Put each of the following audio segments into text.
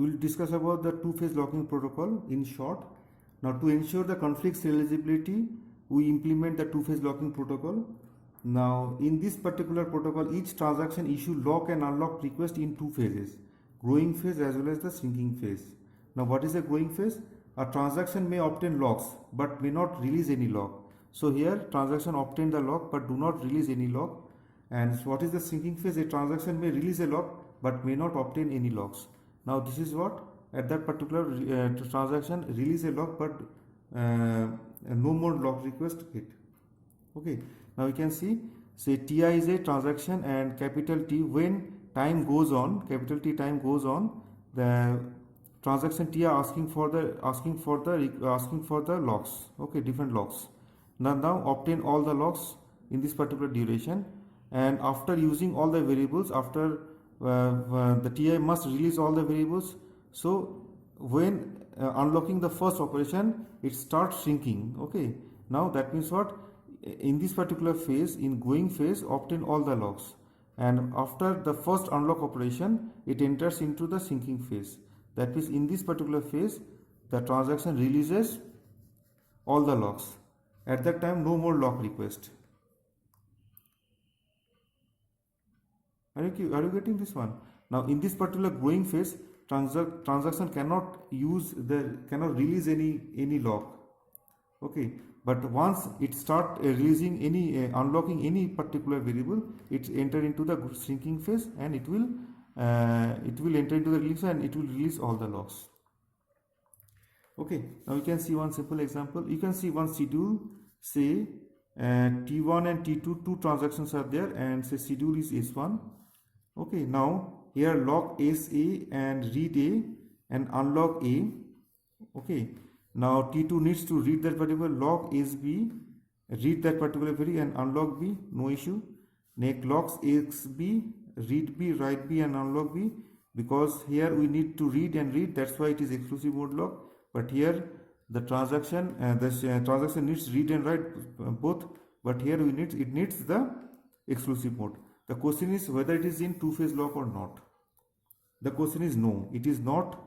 we will discuss about the two-phase locking protocol in short. Now, to ensure the conflict serializability, we implement the two-phase locking protocol. Now, in this particular protocol, each transaction issue lock and unlock request in two phases, growing phase as well as the shrinking phase. Now, what is a growing phase? A transaction may obtain locks but may not release any lock. So here transaction obtain the lock but do not release any lock. And what is the shrinking phase? A transaction may release a lock but may not obtain any locks. Now this is what at that particular transaction release a lock but no more lock request hit. Okay, now we can see say Ti is a transaction and capital T, when time goes on, capital T time goes on, the transaction T are asking for the locks. Okay, different locks. Now obtain all the locks in this particular duration, and after using all the variables, after the Ti must release all the variables. So when unlocking the first operation, it starts shrinking. Okay, now that means what? In this particular phase, in going phase, obtain all the locks, and after the first unlock operation, it enters into the shrinking phase. That means in this particular phase, the transaction releases all the locks. At that time, no more lock request. Are you getting this one? Now in this particular growing phase, transaction cannot release any lock. Okay, but once it start releasing any unlocking any particular variable, it enter into the shrinking phase, and it will enter into the release and it will release all the locks. Okay, now you can see one simple example. You can see one schedule, say T1 and T2, two transactions are there, and say schedule is S1. Okay, now here lock SA and read A and unlock A. Okay, now T2 needs to read that particular lock SB, read that particular variable and unlock B, no issue. Next locks XB, read B, write B and unlock B, because here we need to read and read, that's why it is exclusive mode lock. But here the transaction needs read and write both, but here it needs the exclusive mode. The question is whether it is in two-phase lock or not. The question is no. It is not.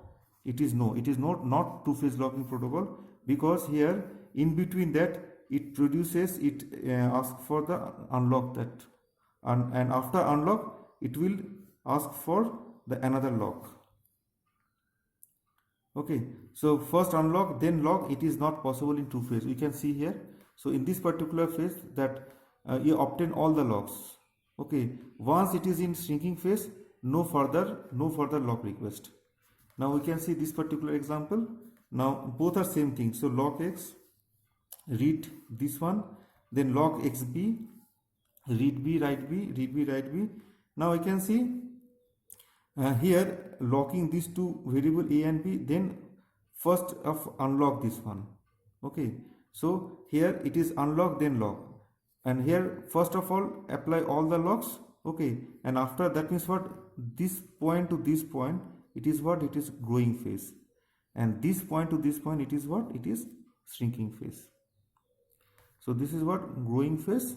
It is no. It is not two-phase locking protocol, because here in between that it asks for the unlock that, and after unlock it will ask for the another lock. Okay, so first unlock then lock, it is not possible in two phase. You can see here. So in this particular phase that you obtain all the locks. Okay, once it is in shrinking phase, no further lock request. Now we can see this particular example. Now both are same thing. So lock X, read this one, then lock XB, read B, write B, read B, write B. Now I can see here locking these two variable A and B, then first of unlock this one. Okay, so here it is unlock then lock, and here first of all apply all the locks. Okay, and after that means what, this point to this point, it is what, it is growing phase, and this point to this point, it is what, it is shrinking phase. So this is what, growing phase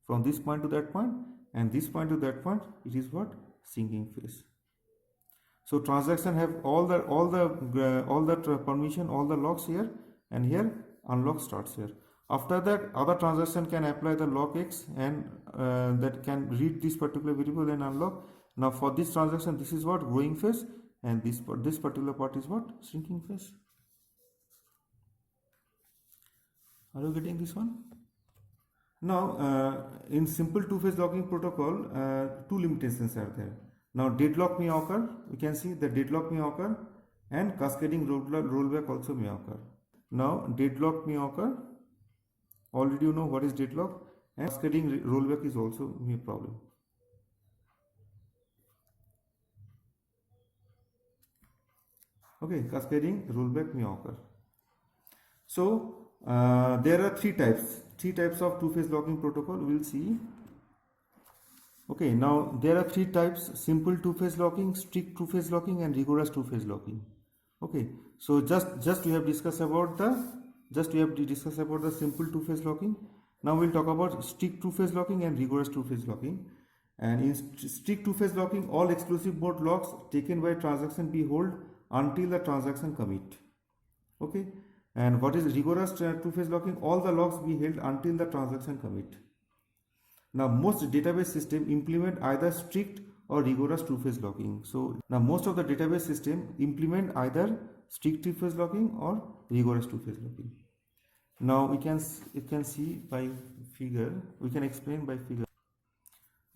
from this point to that point, and this point to that point, it is what, shrinking phase. So transaction have all the permission, all the locks here, and here unlock starts here. After that, other transaction can apply the lock X, and that can read this particular variable and unlock. Now for this transaction, this is what, growing phase, and this particular part is what, shrinking phase. Are you getting this one? Now in simple two-phase locking protocol, two limitations are there. Now deadlock may occur. We can see the deadlock may occur, and cascading rollback also may occur. Now deadlock may occur. Already you know what is deadlock, and cascading rollback is also a problem. Okay, cascading rollback may occur. So there are three types of two-phase locking protocol. We will see. Okay, now there are three types: simple two-phase locking, strict two-phase locking, and rigorous two-phase locking. Okay, so just we have discussed about the simple two-phase locking. Now we'll talk about strict two-phase locking and rigorous two-phase locking. And in strict two-phase locking, all exclusive mode locks taken by transaction B hold until the transaction commit. Okay, and what is rigorous two-phase locking? All the locks be held until the transaction commit. Now most database system implement either strict or rigorous two-phase locking. So now most of the database system implement either strict two-phase locking or rigorous two-phase locking. Now you can see by figure, we can explain by figure.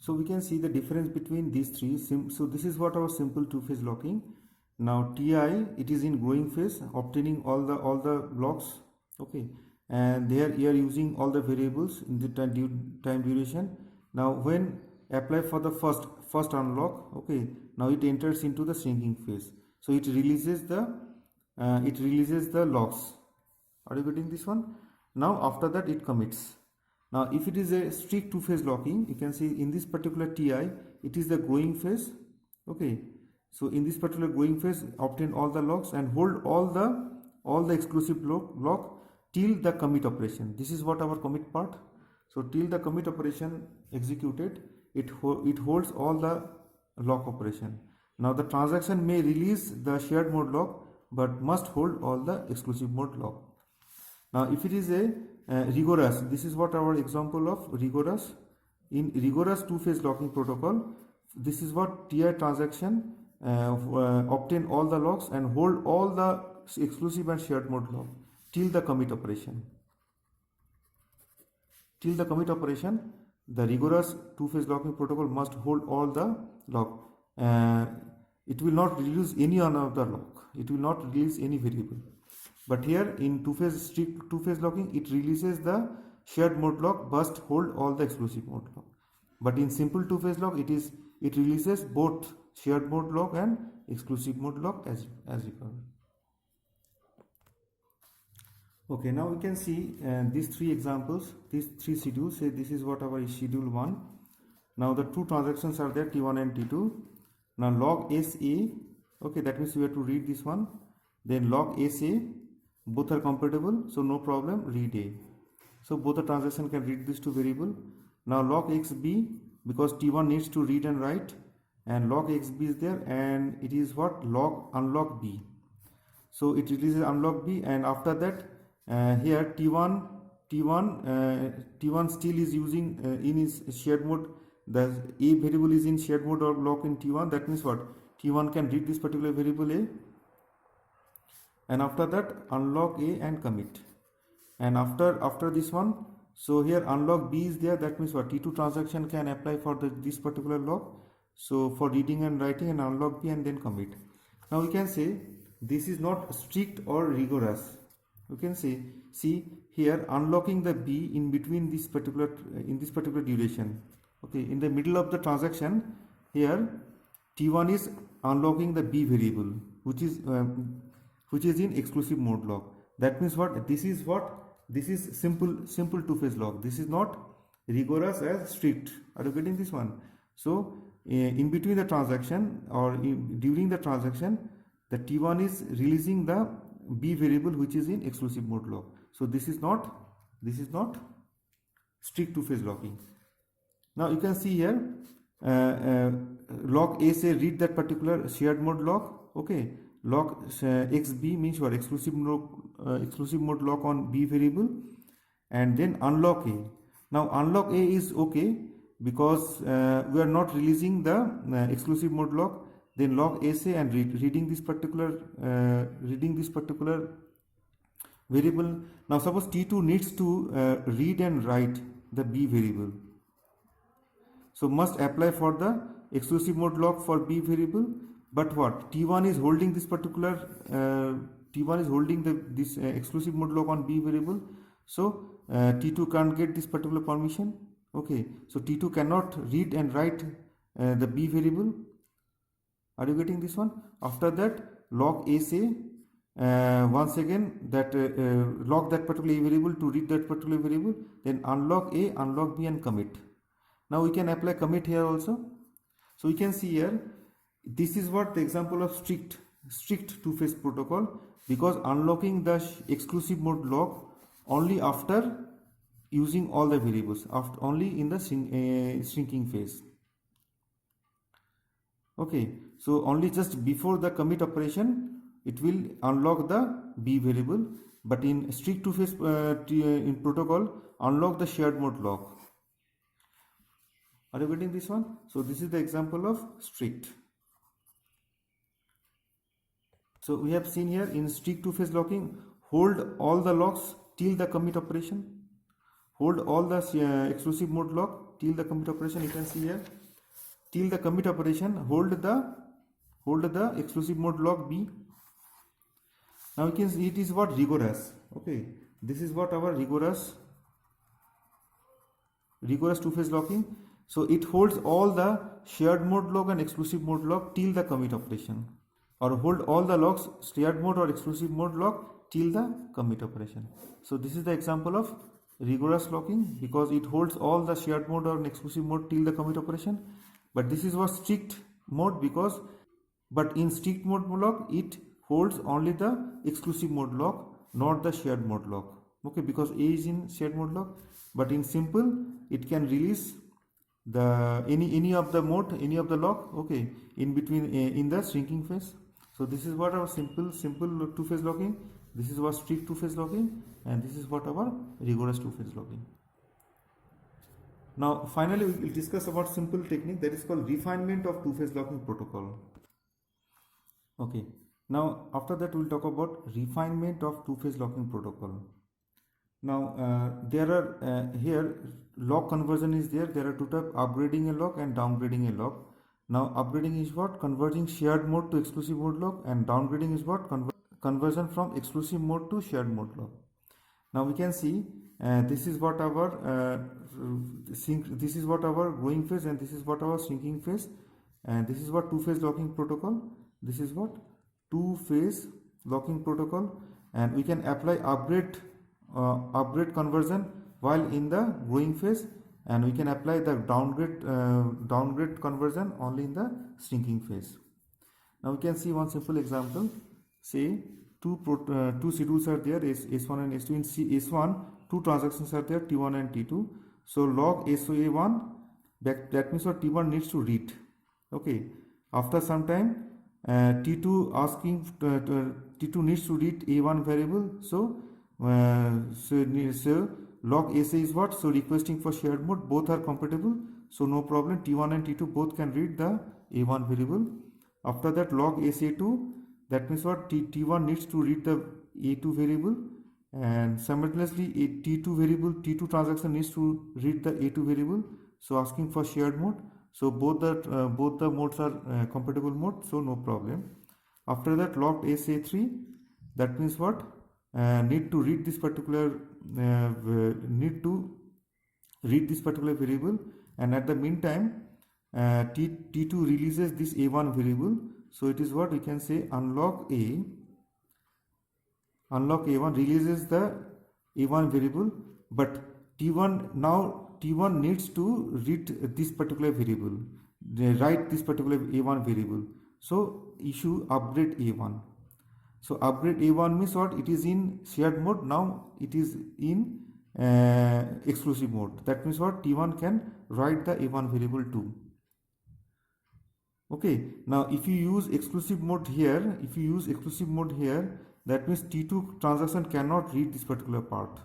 So we can see the difference between these three. So this is what our simple two-phase locking. Now TI, it is in growing phase, obtaining all the blocks. Okay, and there you are using all the variables in the time duration. Now when apply for the first unlock, okay, now it enters into the shrinking phase. So it releases the locks. Are you getting this one? Now after that it commits. Now if it is a strict two-phase locking, you can see in this particular TI, it is the growing phase. Okay, so in this particular growing phase, obtain all the locks and hold all the exclusive lock till the commit operation. This is what our commit part. So till the commit operation executed, it holds all the lock operation. Now the transaction may release the shared mode lock, but must hold all the exclusive mode lock. Now if it is a rigorous, this is what our example of rigorous. In rigorous two-phase locking protocol, this is what TI transaction obtain all the locks and hold all the exclusive and shared mode lock till the commit operation. Till the commit operation, the rigorous two-phase locking protocol must hold all the lock. It will not release any another lock. It will not release any variable. But here in strict two-phase locking, it releases the shared mode lock but hold all the exclusive mode lock. But in simple two-phase lock, it releases both shared mode lock and exclusive mode lock as required. Okay, now we can see these three examples, these three schedules. Say this is what our schedule 1. Now the two transactions are there, T1 and T2. Now log SA, okay, that means we have to read this one. Then log SA, both are compatible, so no problem, read A. So both the transaction can read these two variable. Now log XB, because T1 needs to read and write, and log XB is there, and it is what? Log unlock B. So it releases unlock B, and after that here T1 still is using in his shared mode. The A variable is in shared mode or lock in T1. That means what? T1 can read this particular variable A, and after that unlock A and commit. And after this one, so here unlock B is there. That means what? T2 transaction can apply for this particular lock. So for reading and writing, and unlock B and then commit. Now we can say this is not strict or rigorous. You can say, see here, unlocking the B in between this particular duration. Okay, in the middle of the transaction, here T1 is unlocking the B variable, which is in exclusive mode lock. That means what? This is simple two-phase lock. This is not rigorous as strict. Are you getting this one? So in between the transaction or during the transaction, the T1 is releasing the B variable which is in exclusive mode lock. So this is not strict two-phase locking. Now you can see here log A say read that particular shared mode lock. Okay, log XB means what? Exclusive mode lock on B variable, and then unlock A. Now unlock A is okay because we are not releasing the exclusive mode lock. Then log SA and reading this particular variable. Now suppose T2 needs to read and write the B variable, so must apply for the exclusive mode lock for B variable. But what? T1 is holding this particular this exclusive mode lock on B variable, so T2 can't get this particular permission. Okay, so T2 cannot read and write the B variable. Are you getting this one? After that, log SA once again that log that particular A variable to read that particular variable, then unlock A, unlock B and commit. Now we can apply commit here also. So we can see here, this is what the example of strict two-phase protocol, because unlocking the exclusive mode lock only after using all the variables, only in the shrinking phase. Okay, so only just before the commit operation, it will unlock the B variable, but in strict two-phase in protocol, unlock the shared mode lock. Are you getting this one? So this is the example of strict. So we have seen here in strict two-phase locking, hold all the locks till the commit operation. Hold all the exclusive mode lock till the commit operation. You can see here, till the commit operation, hold the exclusive mode lock B. Now you can see it is what rigorous. Okay, this is what our rigorous two-phase locking. So it holds all the shared mode lock and exclusive mode lock till the commit operation, or hold all the locks shared mode or exclusive mode lock till the commit operation. So this is the example of rigorous locking, because it holds all the shared mode or exclusive mode till the commit operation. But this is what strict mode, because but in strict mode lock it holds only the exclusive mode lock, not the shared mode lock. Okay, because A is in shared mode lock. But in simple, it can release the any of the mode, any of the lock, okay, in between in the shrinking phase. So this is what our simple two-phase locking, this is what strict two-phase locking, and this is what our rigorous two-phase locking. Now finally we will discuss about simple technique that is called refinement of two-phase locking protocol. Okay, now after that we will talk about refinement of two-phase locking protocol. Now there are here lock conversion is there. There are two types: upgrading a lock and downgrading a lock. Now upgrading is what? Converting shared mode to exclusive mode lock, and downgrading is what? Conversion from exclusive mode to shared mode lock. Now we can see this is what our this is what our growing phase, and this is what our shrinking phase, and this is what two-phase locking protocol. This is what two-phase locking protocol, and we can apply upgrade conversion while in the growing phase, and we can apply the downgrade conversion only in the shrinking phase. Now we can see one simple example. Say two schedules are there, S1 and S2. In S1, two transactions are there, T1 and T2. So log SOA1, that means what T1 needs to read. Okay, after some time T2 asking T2 needs to read A1 variable. So log SA is what? So requesting for shared mode, both are compatible, so no problem. T1 and T2 both can read the A1 variable. After that, log SA2, that means what? T1 needs to read the A2 variable, and simultaneously a T2 variable, T2 transaction needs to read the A2 variable, so asking for shared mode. So both the modes are compatible mode, so no problem. After that, logged SA3, that means what? Need to read this particular variable, and at the meantime T2 releases this A1 variable. So it is what we can say unlock A1 releases the A1 variable, but T1 needs to read this particular variable, write this particular A1 variable. So issue upgrade A1. So upgrade A1 means what? It is in shared mode, now it is in exclusive mode. That means what? T1 can write the A1 variable too. Okay, now if you use exclusive mode here, that means T2 transaction cannot read this particular part.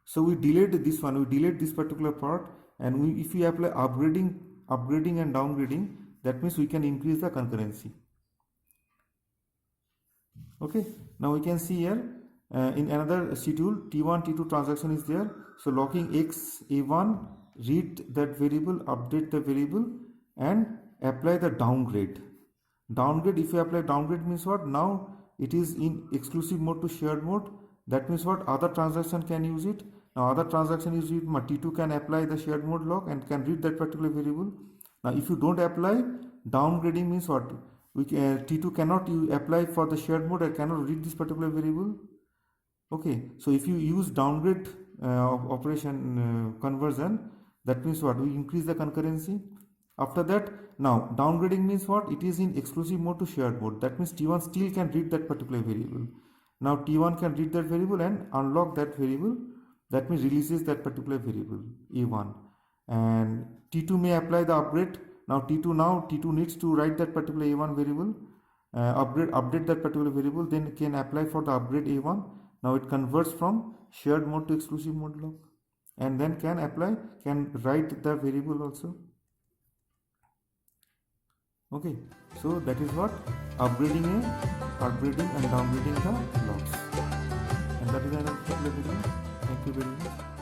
So we delayed this one, we delayed this particular part, and if we apply upgrading and downgrading, that means we can increase the concurrency. Okay, now we can see here in another schedule T1 T2 transaction is there. So locking X A1, read that variable, update the variable, and apply the downgrade. If you apply downgrade means what? Now it is in exclusive mode to shared mode. That means what? Other transaction can use it. Now other transaction use it, T2 can apply the shared mode lock and can read that particular variable. Now if you don't apply, downgrading means what? T2 cannot apply for the shared mode and cannot read this particular variable. Okay, so if you use downgrade operation conversion, that means what? We increase the concurrency. After that, now downgrading means what? It is in exclusive mode to shared mode. That means T1 still can read that particular variable. Now T1 can read that variable and unlock that variable. That means releases that particular variable A1, and T2 may apply the upgrade. Now T2 needs to write that particular A1 variable. update that particular variable, then can apply for the upgrade A1. Now it converts from shared mode to exclusive mode lock, and then can write the variable also. Okay, so that is what upgrading and downgrading the locks, and that is another particular video. Thank you very much.